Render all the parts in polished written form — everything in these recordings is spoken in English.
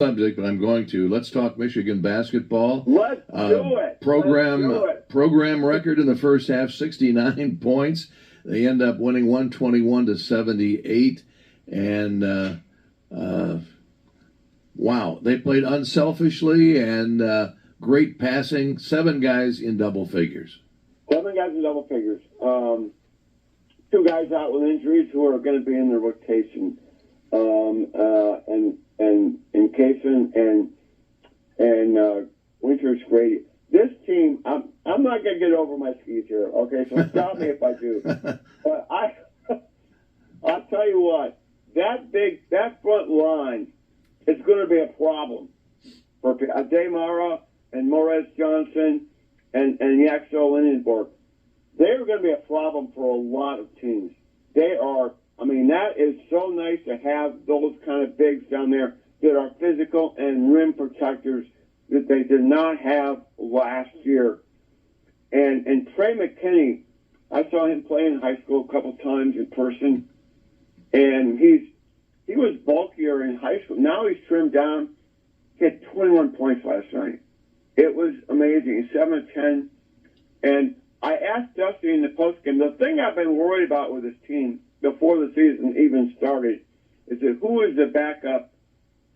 subject, but I'm going to. Let's talk Michigan basketball. Let's do it. Program record in the first half, 69 points. They end up winning 121-78, and wow, they played unselfishly and great passing. 7 guys in double figures. 7 guys in double figures. 2 guys out with injuries who are going to be in the rotation. And Kaysen and Winters Grady. This team, I'm not going to get over my skis here, okay? So stop me if I do. But I'll tell you what, that front line is going to be a problem for Demara and Morris Johnson and Yaxel Lindenborg. They're going to be a problem for a lot of teams. They are. I mean, that is so nice to have those kind of bigs down there that are physical and rim protectors that they did not have last year. And Trey McKinney, I saw him play in high school a couple times in person, and he was bulkier in high school. Now he's trimmed down. He had 21 points last night. It was amazing. 7 of 10. And I asked Dusty in the postgame, the thing I've been worried about with this team before the season even started is that who is the backup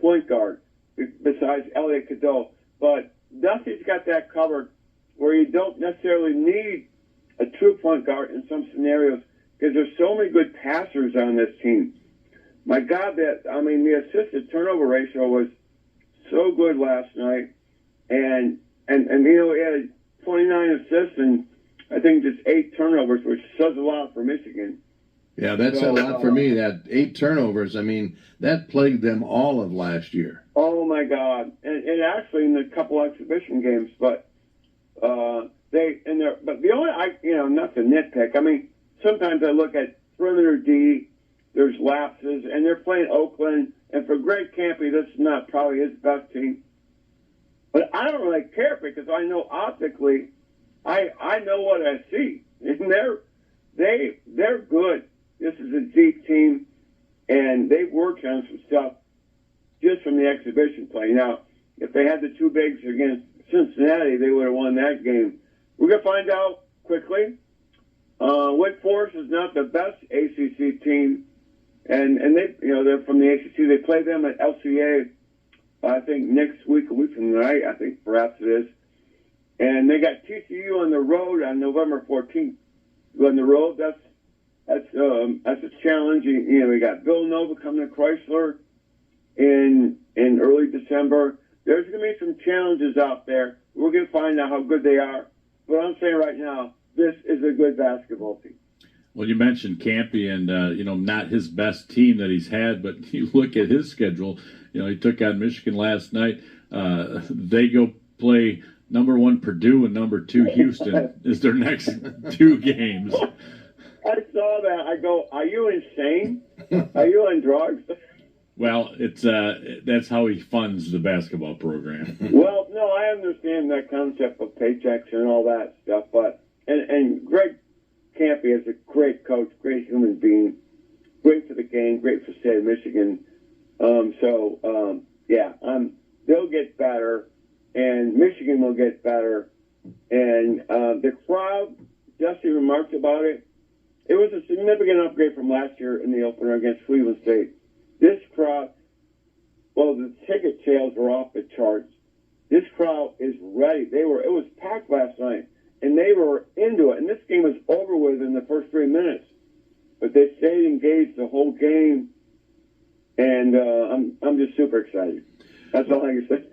point guard besides Elliot Cadeau. But Dusty's got that covered where you don't necessarily need a true point guard in some scenarios because there's so many good passers on this team. My God, the assist-to-turnover ratio was so good last night. And he had 29 assists and I think just 8 turnovers, which says a lot for Michigan. Yeah, that's a lot for me. That 8 turnovers, I mean, that plagued them all of last year. Oh, my God. And actually in a couple exhibition games. But but the only, not to nitpick, I mean, sometimes I look at perimeter D, there's lapses, and they're playing Oakland. And for Greg Campy, this is not probably his best team. But I don't really care because I know optically, I know what I see. And they're good. This is a deep team, and they've worked on some stuff just from the exhibition play. Now, if they had the 2 bigs against Cincinnati, they would have won that game. We're going to find out quickly. Wake Forest is not the best ACC team, and they're from the ACC. They play them at LCA, I think next week, a week from tonight, I think perhaps it is. And they got TCU on the road on November 14th. On the road, that's a challenge. We got Villanova coming to Chrysler in early December. There's going to be some challenges out there. We're going to find out how good they are. But I'm saying right now, this is a good basketball team. Well, you mentioned Campy and, not his best team that he's had, but you look at his schedule. He took on Michigan last night. They go play number 1 Purdue and number 2 Houston is their next 2 games. I saw that. I go, are you insane? Are you on drugs? Well, it's that's how he funds the basketball program. Well, no, I understand that concept of paychecks and all that stuff, but and Greg Campy is a great coach, great human being, great for the game, great for the state of Michigan. They'll get better, and Michigan will get better. And the crowd, Dusty remarked about it, it was a significant upgrade from last year in the opener against Cleveland State. This crowd, well, the ticket sales were off the charts. This crowd is ready. It was packed last night, and they were into it. And this game was over with in the first 3 minutes. But they stayed engaged the whole game, and I'm just super excited. That's all I can say.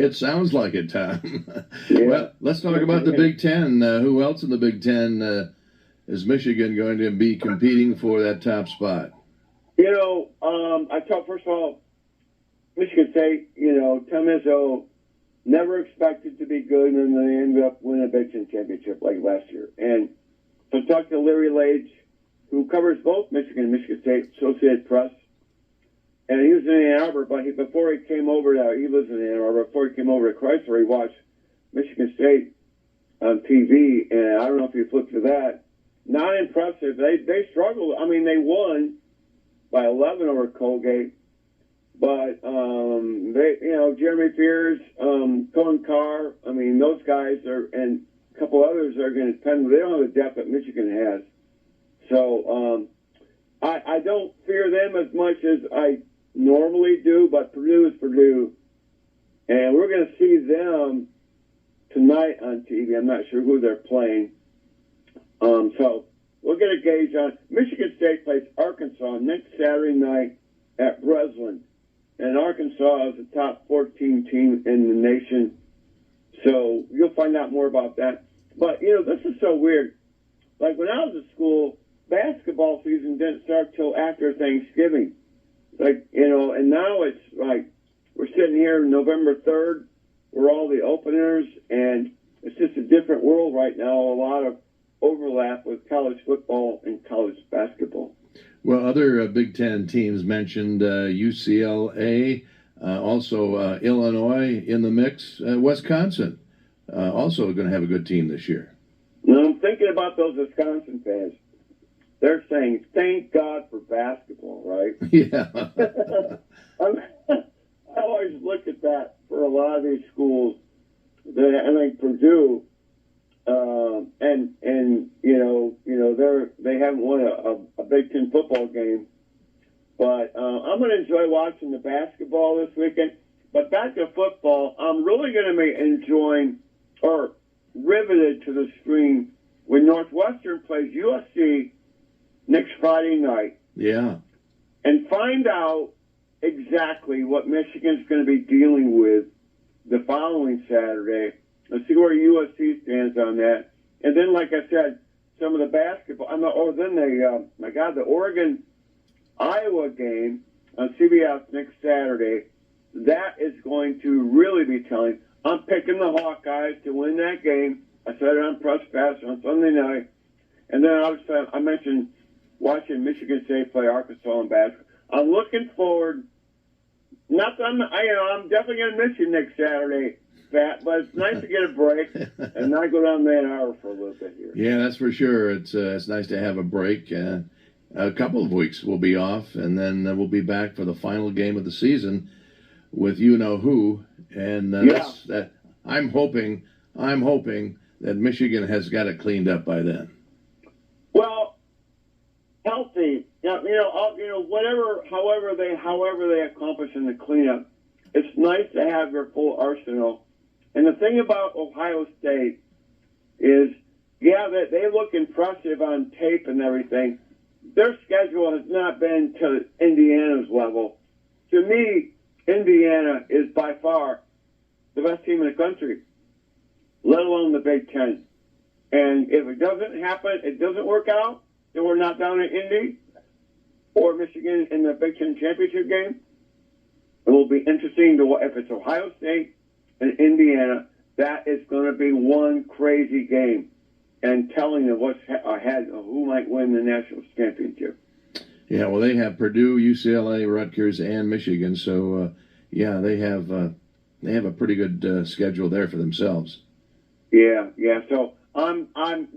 It sounds like it, Tom. Yeah. Well, let's talk about the Big Ten. Who else in the Big Ten is Michigan going to be competing for that top spot? I thought, first of all, Michigan State, Tom Izzo never expected to be good, and then they ended up winning a Big Ten championship like last year. And so talk to Larry Lage, who covers both Michigan and Michigan State, Associated Press. And he was in Ann Arbor, but before he came over there, he lives in Ann Arbor. Before he came over to Chrysler, he watched Michigan State on TV, and I don't know if you flipped to that. Not impressive. They struggled. I mean, they won by 11 over Colgate, But they, Jeremy Fears, Cohen Carr. I mean, those guys are, and a couple others are going to depend. They don't have the depth that Michigan has. So I don't fear them as much as I normally do. But Purdue is Purdue, and we're going to see them tonight on TV. I'm not sure who they're playing. So we'll get a gauge on. Michigan State plays Arkansas next Saturday night at Breslin. And Arkansas is a top 14 team in the nation. So you'll find out more about that. But, this is so weird. Like when I was at school, basketball season didn't start till after Thanksgiving. Like, and now it's like we're sitting here November 3rd. We're all the openers, and it's just a different world right now. A lot of overlap with college football and college basketball. Well, other Big Ten teams mentioned UCLA, also Illinois in the mix, Wisconsin, also going to have a good team this year. Now, I'm thinking about those Wisconsin fans. They're saying, thank God for basketball, right? Yeah. I always look at that for a lot of these schools. I think Purdue, they haven't won a Big Ten football game, but I'm going to enjoy watching the basketball this weekend. But back to football, I'm really going to be enjoying or riveted to the screen when Northwestern plays USC next Friday night. Yeah. And find out exactly what Michigan's going to be dealing with the following Saturday. Let's see where USC stands on that. And then, like I said, some of the basketball. The Oregon-Iowa game on CBS next Saturday. That is going to really be telling. I'm picking the Hawkeyes to win that game. I said it on Press Pass on Sunday night. And then I mentioned watching Michigan State play Arkansas in basketball. I'm looking forward. Not that I'm definitely going to miss you next Saturday, Pat, but it's nice to get a break and not go down Ann Arbor for a little bit here. Yeah, that's for sure. It's nice to have a break. A couple of weeks we'll be off, and then we'll be back for the final game of the season with you-know-who. And I'm hoping that Michigan has got it cleaned up by then. Well, healthy. However they accomplish in the cleanup, it's nice to have your full arsenal. And the thing about Ohio State is, they look impressive on tape and everything. Their schedule has not been to Indiana's level. To me, Indiana is by far the best team in the country, let alone the Big Ten. And if it doesn't happen, it doesn't work out, then we're not down in Indy or Michigan in the Big Ten championship game. It will be interesting if it's Ohio State and Indiana. That is going to be one crazy game and telling of what's ahead of who might win the national championship. Yeah, well, they have Purdue, UCLA, Rutgers, and Michigan. So, they have a pretty good schedule there for themselves. Yeah. So I'm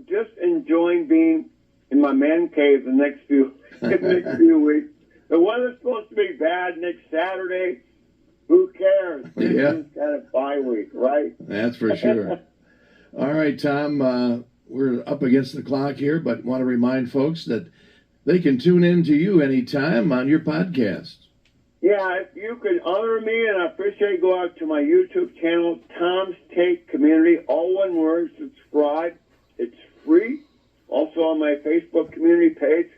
just enjoying being in my man cave the next few weeks. The weather's supposed to be bad next Saturday. Who cares? Yeah. It's kind of bye week, right? That's for sure. All right, Tom, we're up against the clock here, but want to remind folks that they can tune in to you anytime on your podcast. Yeah, if you could honor me, and I appreciate, go out to my YouTube channel, Tom's Take Community, all one word, subscribe. It's free. Also on my Facebook community page,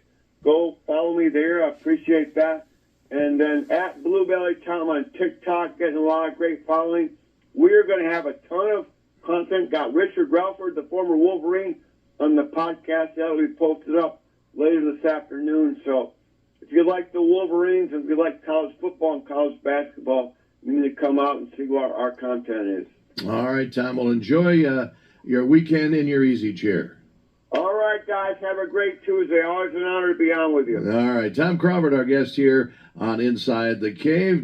go follow me there. I appreciate that. And then at Bluebelly Tom on TikTok, getting a lot of great following. We're going to have a ton of content. Got Richard Ralford, the former Wolverine, on the podcast. That'll be posted up later this afternoon. So if you like the Wolverines and if you like college football and college basketball, you need to come out and see what our content is. All right, Tom. Well, enjoy your weekend in your easy chair. All right, guys. Have a great Tuesday. Always an honor to be on with you. All right. Tom Crawford, our guest here on Inside the Cave.